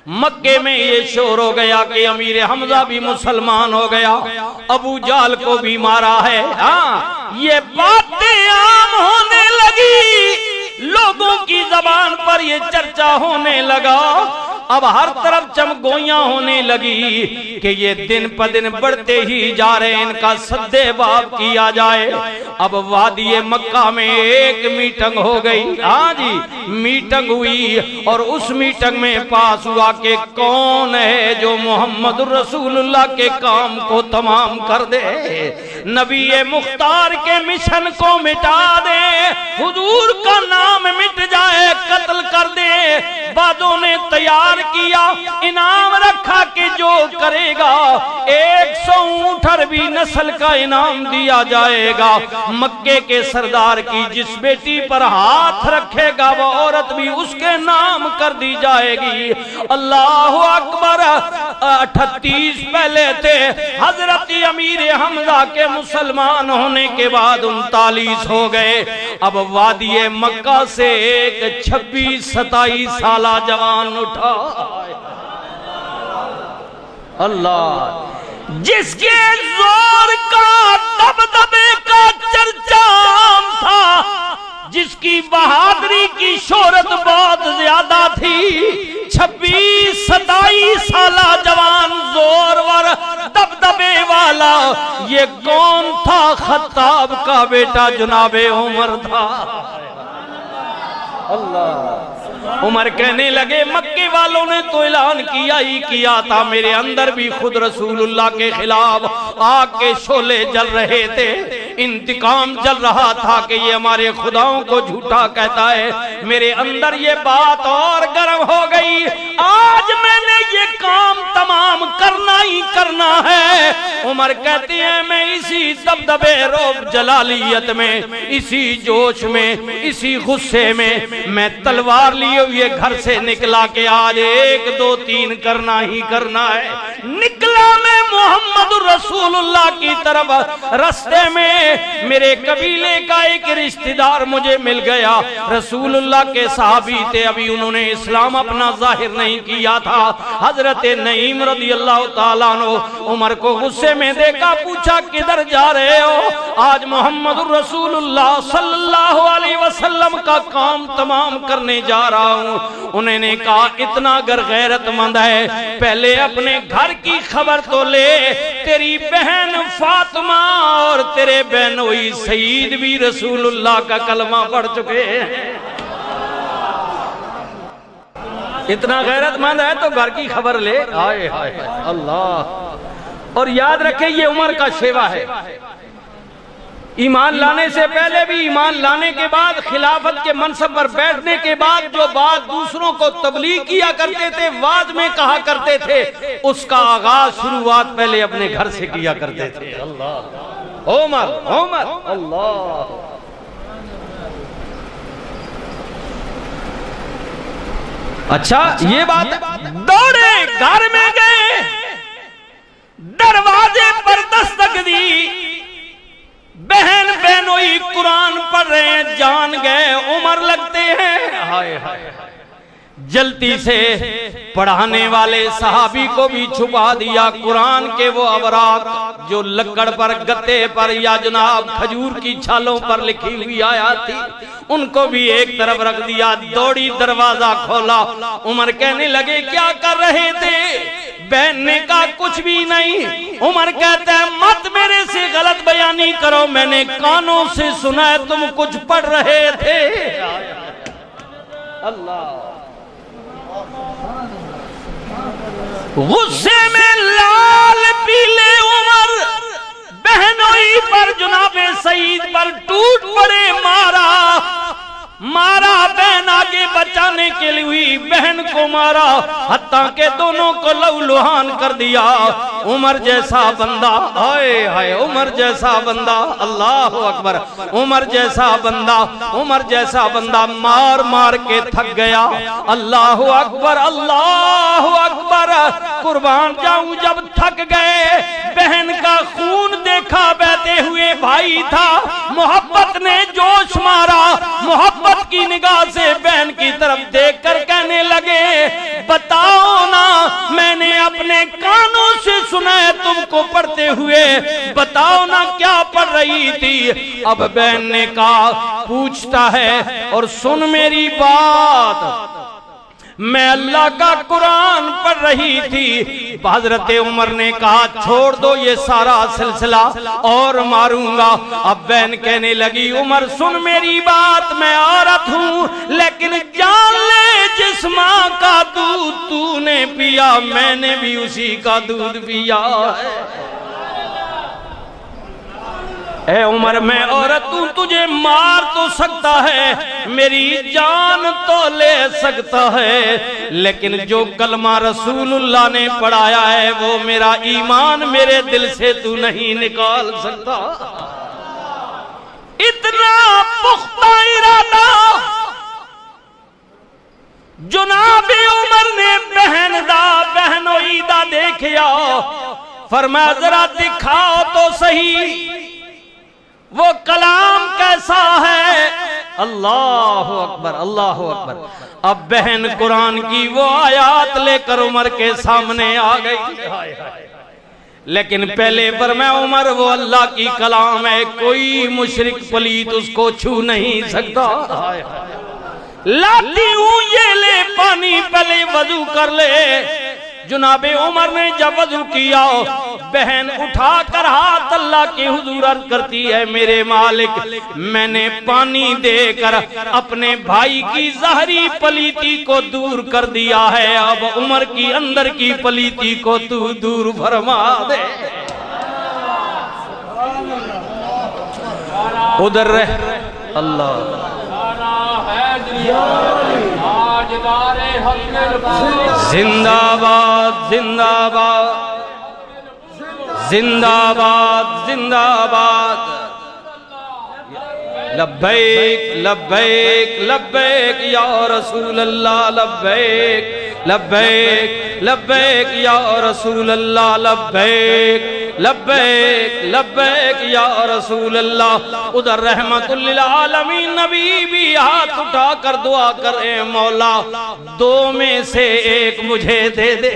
مکے میں یہ شور ہو گیا کہ امیر حمزہ بھی مسلمان ہو گیا، ابو جہل کو بھی مارا ہے۔ ہاں یہ باتیں عام ہونے لگی، لوگوں کی زبان پر یہ چرچا ہونے لگا، اب ہر طرف چمگویاں ہونے لگی کہ یہ دن پہ دن بڑھتے ہی جا رہے، ان کا سدے باب کیا جائے۔ اب وادی مکہ میں ایک میٹنگ ہو گئی، ہاں جی میٹنگ ہوئی، اور اس میٹنگ میں پاس ہوا کہ کون ہے جو محمد رسول اللہ کے کام کو تمام کر دے، نبی مختار کے مشن کو مٹا دے، حضور کا نام مٹ جائے، قتل کر دے۔ بعدوں نے تیار کیا، انعام رکھا کہ جو کرے گا 100 اونٹ عربی نسل کا انعام دیا جائے گا، مکے کے سردار کی جس بیٹی پر ہاتھ رکھے گا وہ عورت بھی اس کے نام کر دی جائے گی۔ اللہ اکبر۔ 38 پہلے تھے، حضرت امیر حمزہ کے مسلمان ہونے کے بعد 39 ہو گئے۔ اب وادی مکہ سے ایک 26-27 سالہ جوان اٹھا، اللہ، جس کے زور کا دبدبے کا چرچا عام تھا، جس کی بہادری کی شہرت بہت زیادہ تھی۔ 26-27 سالہ جوان زورور دبدبے والا، یہ کون تھا؟ خطاب کا بیٹا جناب عمر تھا۔ اللہ، عمر کہنے لگے مکے والوں نے تو اعلان کیا ہی کیا تھا، میرے اندر بھی خود رسول اللہ کے خلاف آگ کے شعلے جل رہے تھے، انتقام جل رہا تھا کہ یہ ہمارے خداؤں کو جھوٹا کہتا ہے، میرے اندر یہ بات اور گرم ہو گئی، آج میں نے یہ کام تمام کرنا ہی کرنا ہے۔ عمر کہتے ہیں میں اسی دبدبے روب جلالیت میں، اسی جوش میں، اسی غصے میں تلوار لیے ہوئے گھر سے نکلا کہ آج 1 2 3 کرنا ہی کرنا ہے۔ نکلا میں محمد رسول اللہ کی طرف، رستے میں میرے قبیلے کا ایک رشتہ دار مجھے مل گیا، رسول اللہ کے صحابی تھے، ابھی انہوں نے اسلام اپنا ظاہر نہیں کیا تھا، حضرت نعیم رضی اللہ تعالیٰ عنہ۔ عمر کو غصے میں دیکھا، پوچھا کدھر جا رہے ہو؟ آج محمد رسول اللہ صلی اللہ علیہ وسلم کا کام تمام کرنے جا رہا ہوں۔ انہوں نے کہا اتنا اگر غیرت مند ہے پہلے اپنے گھر کی خبر تو لے، تیری بہن فاطمہ اور تیرے بہنوئی سعید بھی رسول اللہ کا کلمہ پڑھ چکے ہیں۔ اتنا غیرت مند ہے تو گھر کی خبر لے۔ ہائے ہائے اللہ۔ اور یاد رکھیں یہ عمر کا شیوا ہے، ایمان لانے سے پہلے بھی، ایمان لانے کے بعد، خلافت کے منصب پر بیٹھنے کے بعد جو بات دوسروں کو تبلیغ کیا کرتے تھے، وعظ میں کہا کرتے تھے، اس کا آغاز شروعات پہلے اپنے گھر سے کیا کرتے تھے۔ اللہ، عمر اللہ۔ اچھا یہ بات، دوڑے گھر میں گئے، دروازے پر دستک دی، بہن بہنوئی قرآن پڑھ رہے ہیں، جان گئے عمر لگتے ہیں۔ ہائے ہائے، جلتی سے پڑھانے والے صحابی کو بھی چھپا دیا، قرآن کے وہ اوراق جو لکڑ پر، گتے پر یا جناب کھجور کی چھالوں پر لکھی ہوئی آیات تھی، ان کو بھی ایک طرف رکھ دیا، دوڑی دروازہ کھولا۔ عمر کہنے لگے کیا کر رہے تھے؟ بہن نے کہا کچھ بھی نہیں۔ عمر کہتا ہے مت میرے سے غلط بیانی کرو، میں نے کانوں سے سنا ہے تم کچھ پڑھ رہے تھے۔ اللہ، غصے میں لال پیلے عمر بہنوئی پر، جناب سعید پر ٹوٹ پڑے، مارا بہن آگے بچانے کے لیے ہوئی، بہن کو مارا، حتیٰ کہ دونوں کو لہولہان کر دیا۔ عمر جیسا بندہ، ہائے ہائے، عمر جیسا بندہ، اللہ اکبر، عمر جیسا بندہ مار مار کے تھک گیا۔ اللہ اکبر، اللہ اکبر، قربان جاؤں، جب تھک گئے، بہن کا خون دیکھا بہتے ہوئے، بھائی تھا، محبت نے جوش مارا، محبت کی نگاہ سے بہن کی طرف دیکھ کر کہنے لگے بتاؤ نا میں نے اپنے کانوں سے سنا ہے تم کو پڑھتے ہوئے، بتاؤ نا کیا پڑھ رہی تھی؟ اب بہن نے کہا پوچھتا ہے اور سن میری بات، میں اللہ کا قرآن پڑھ رہی تھی۔ حضرت عمر نے کہا چھوڑ دو یہ سارا سلسلہ اور ماروں گا۔ اب بہن کہنے لگی عمر سن میری بات، میں عورت ہوں لیکن جان لے جس ماں کا دودھ تو نے پیا میں نے بھی اسی کا دودھ پیا ہے۔ اے عمر میں عورت ہوں، تجھے مار تو سکتا ہے، میری جان تو لے سکتا ہے، لیکن جو کلمہ رسول اللہ نے پڑھایا ہے وہ میرا ایمان میرے دل سے تو نہیں نکال سکتا۔ اتنا پختہ ارادہ جناب عمر نے بہنوئی دا دیکھیا، فرمایا ذرا دکھاؤ تو صحیح وہ کلام کیسا ہے۔ اللہ اکبر اللہ اکبر۔ اب بہن قرآن کی وہ آیات لے کر عمر کے سامنے آ گئی، لیکن پہلے فرمایا عمر وہ اللہ کی کلام ہے، کوئی مشرک پلیت اس کو چھو نہیں سکتا۔ لاتی ہوں یہ لے پانی، پہلے وضو کر لے۔ جناب عمر نے جب وضو کیا، بہن اٹھا کر ہاتھ اللہ کے حضور عرض کرتی ہے میرے مالک میں نے پانی دے کر اپنے بھائی کی ظاہری پلیتی کو دور کر دیا ہے، اب عمر کی اندر کی پلیتی کو تو دور فرما دے۔ ادھر رہ اللہ زندہ باد زندہ باد زندہ باد زندہ باد۔ لبیک لبیک لبیک یا رسول اللہ، لبیک لبیک لبیک یا رسول اللہ، لبیک لبیک لبیک یا رسول اللہ۔ ادھر رحمت للعالمین نبی بھی ہاتھ اٹھا کر دعا کر اے مولا دو میں سے ایک مجھے دے دے،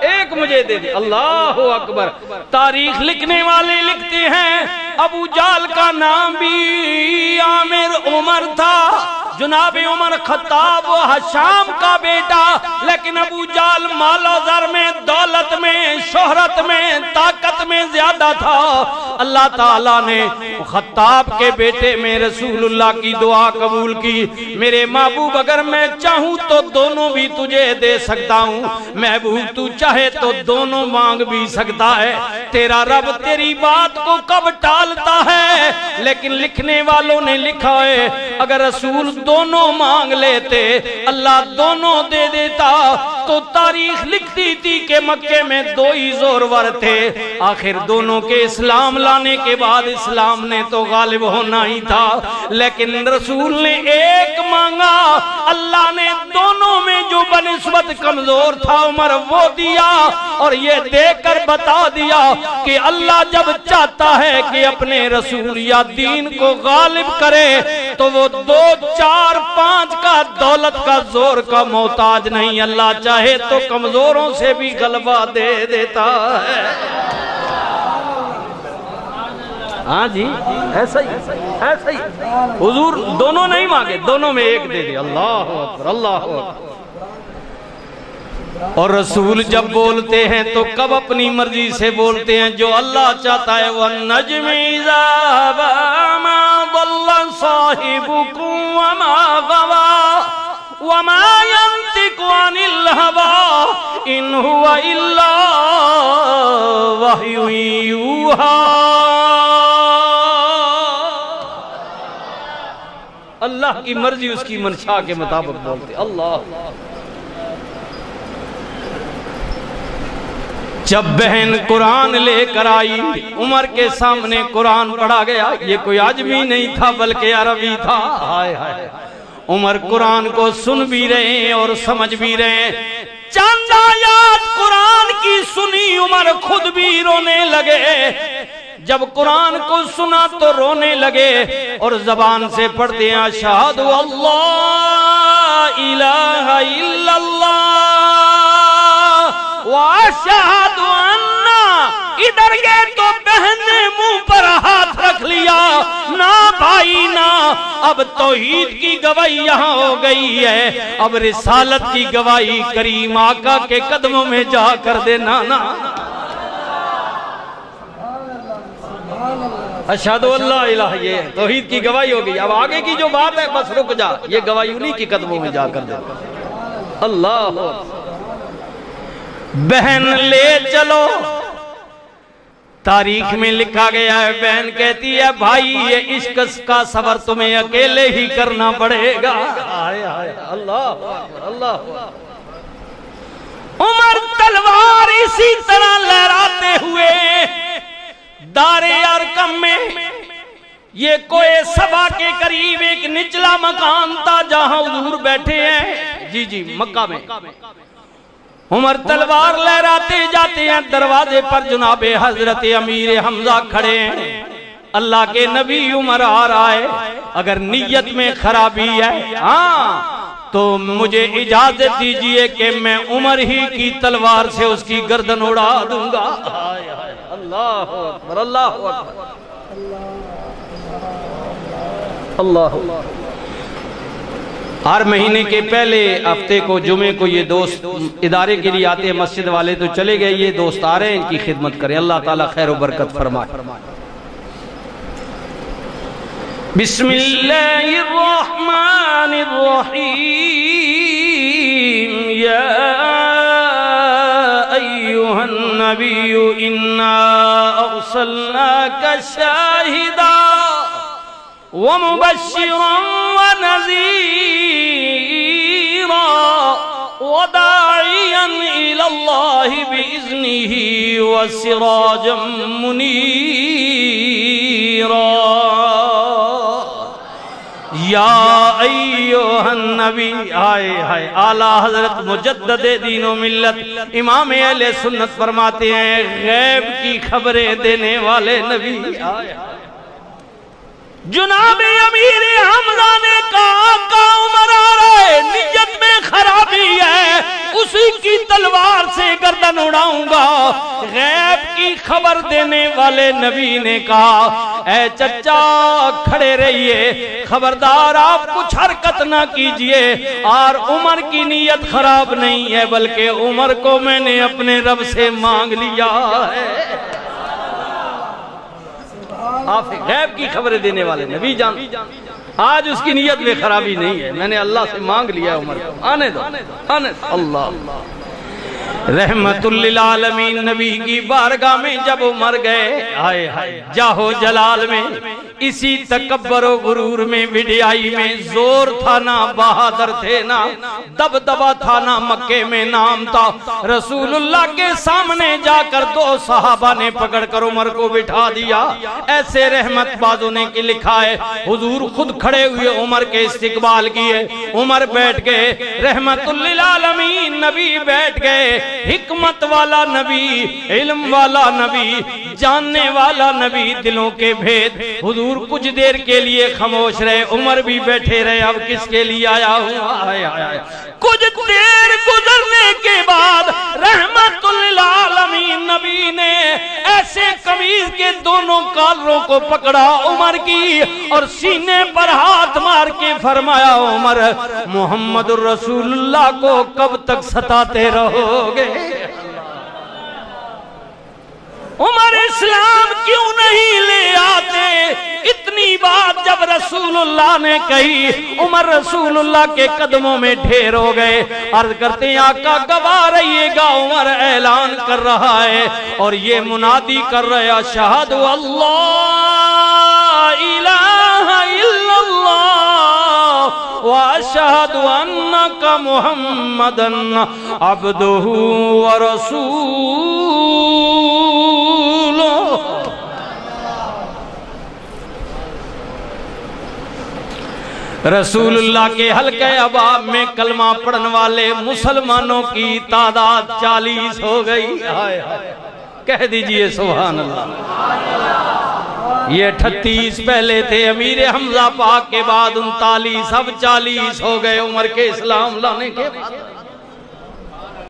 ایک مجھے دے دے۔ اللہ اکبر۔ تاریخ لکھنے والے لکھتے ہیں ابو جہل کا نام بھی عامر عمر تھا، جناب عمر خطاب و حشام کا بیٹا، لیکن ابو جہل مال و زر میں، دولت میں، شہرت میں، طاقت میں زیادہ تھا۔ اللہ تعالیٰ نے خطاب کے بیٹے میں رسول اللہ کی دعا قبول کی، میرے محبوب اگر میں چاہوں تو دونوں بھی تجھے دے سکتا ہوں، محبوب تو چاہے تو دونوں مانگ بھی سکتا ہے، تیرا رب تیری بات کو کب ٹالتا ہے؟ لیکن لکھنے والوں نے لکھا ہے اگر رسول دونوں مانگ لیتے اللہ دونوں دے دیتا تو تاریخ لکھتی تھی کہ مکے میں دو ہی زورور تھے، آخر دونوں کے اسلام لانے کے بعد اسلام نے تو غالب ہونا ہی تھا، لیکن رسول نے ایک مانگا، اللہ نے دونوں میں جو بنسبت کمزور تھا عمر وہ دیا، اور یہ دے کر بتا دیا کہ اللہ جب چاہتا ہے کہ اپنے رسول یا دین کو غالب کرے تو وہ 2 4 5 کا دولت کا زور کا محتاج نہیں، اللہ چاہے تو کمزوروں سے بھی غلبہ دے دیتا ہے۔ ہاں جی ایسا ہی حضور دونوں نہیں مانگے، دونوں میں ایک دے دے۔ اللہ اکبر اللہ اکبر۔ اور رسول جب بولتے ہیں تو کب اپنی مرضی سے بولتے ہیں، جو اللہ چاہتا ہے۔ وَالنَّجْمِ إِذَا هَوَىٰ مَا ضَلَّ صَاحِبُكُمْ وَمَا غَوَىٰ وَمَا يَنطِقُ عَنِ الْهَوَىٰ إِنْ هُوَ إِلَّا وَحْيٌ يُوحَىٰ۔ اللہ کی مرضی اس کی منشا کے مطابق بولتے۔ اللہ جب بہن قرآن لے کر آئی عمر کے سامنے قرآن پڑھا گیا، یہ کوئی عجمی نہیں تھا بلکہ عربی تھا۔ ہائے ہائے، عمر قرآن کو سن بھی رہے ہیں اور سمجھ بھی رہے ہیں۔ چند آیات قرآن کی سنی عمر خود بھی رونے لگے، جب قرآن کو سنا تو رونے لگے اور زبان سے پڑھتے ہیں اشہد اللہ الہ الا اللہ واشہد ان، ادھر گئے تو بہن نے منہ پر ہاتھ رکھ لیا، نہ بھائی نہ، اب توحید کی گواہی یہاں ہو گئی ہے، اب رسالت کی گواہی کریم آقا کے قدموں میں جا کر دے نانا۔ اشہد اللہ الہ، یہ توحید کی گواہی ہو گئی۔ اب آگے کی جو بات ہے بس رک جا، یہ گواہی انہی کی قدموں میں جا کر دے۔ اللہ بہن لے چلو، تاریخ میں لکھا گیا ہے، بہن کہتی ہے بھائی یہ عشق کا سفر تمہیں اکیلے ہی کرنا پڑے گا۔ اللہ اللہ، عمر تلوار اسی طرح لہراتے ہوئے دار ارقم میں، یہ کوئے صبا کے قریب ایک نچلا مکان تھا جہاں حضور بیٹھے ہیں، جی مکہ میں، عمر تلوار لہراتے جاتے ہیں، دروازے پر جناب حضرت امیر حمزہ کھڑے ہیں، اللہ کے نبی عمر آ رہا ہے، اگر نیت میں خرابی ہے ہاں تو مجھے اجازت دیجئے کہ میں عمر ہی کی تلوار سے اس کی گردن اڑا دوں گا۔ اللہ اکبر، اللہ اکبر، اللہ۔ ہر مہینے کے پہلے ہفتے کو جمعے کو یہ دوست ادارے کے لیے آتے ہیں، مسجد والے تو چلے گئے، یہ دوست آ رہے ہیں، ان کی خدمت کریں، اللہ تعالیٰ خیر و برکت فرمائے۔ بسم اللہ الرحمن الرحیم، یا ایہا النبی انا ارسلناک شاہدا ومبشرا ونذیرا وداعیا الی اللہ بإذنہ وسراجا منیرا۔ یا ایوہ النبی، آئے ہائے، اعلیٰ حضرت مجدد دین و ملت امام اہل سنت فرماتے ہیں غیب کی خبریں دینے والے نبی۔ جناب امیر حمزہ نے کہا کہ عمر آ رہے، نیت میں خرابی ہے، اسی کی تلوار سے گردن اڑاؤں گا۔ غیب کی خبر دینے والے نبی نے کہا اے چچا کھڑے رہیے، خبردار آپ کچھ حرکت نہ کیجئے، اور عمر کی نیت خراب نہیں ہے بلکہ عمر کو میں نے اپنے رب سے مانگ لیا ہے۔ آپ غیب کی خبریں دینے والے نبی جان، آج اس کی نیت میں خرابی نہیں ہے، میں نے اللہ سے مانگ لیا ہے عمر کو، آنے دو آنے دو۔ اللہ رحمت للعالمین نبی کی بارگاہ میں جب عمر گئے، آئے ہائے جاہو جلال میں، اسی تکبر و غرور میں، وڈیائی میں زور تھا نہ، بہادر تھے نہ، دبدبا تھا نہ، مکے میں نام تھا۔ رسول اللہ کے سامنے جا کر دو صحابہ نے پکڑ کر عمر کو بٹھا دیا، ایسے رحمت بازوں نے کی لکھا ہے حضور خود کھڑے ہوئے عمر کے استقبال کیے، عمر بیٹھ گئے، رحمت للعالمین نبی بیٹھ گئے، حکمت والا نبی، علم والا نبی، جاننے والا نبی، دلوں کے بھید۔ حضور کچھ دیر کے لیے خاموش رہے، عمر بھی بیٹھے رہے، اب کس کے لیے آیا ہوں؟ کچھ دیر گزرنے کے بعد رحمت للعالمین نبی نے ایسے قمیض کے دونوں کالروں کو پکڑا عمر کی اور سینے پر ہاتھ مار کے فرمایا عمر محمد الرسول اللہ کو کب تک ستاتے رہو گے؟ عمر اسلام کیوں نہیں لے آتے؟ اتنی بات جب رسول اللہ نے کہی، عمر رسول اللہ کے قدموں میں ڈھیر ہو گئے، عرض کرتے ہیں آقا گواہ رہیے گا، عمر اعلان کر رہا ہے اور یہ منادی کر رہا ہے اشہد اللہ الہ الا اللہ واشہد انک محمدًا عبدہ ورسولہ۔ رسول اللہ کے حلقہ ابواب میں کلمہ پڑھن والے مسلمانوں کی تعداد 40 ہو گئی۔ کہہ دیجئے سبحان اللہ۔ یہ 38 پہلے تھے امیر حمزہ پاک کے بعد 39، اب 40 ہو گئے عمر کے اسلام لانے کے بعد۔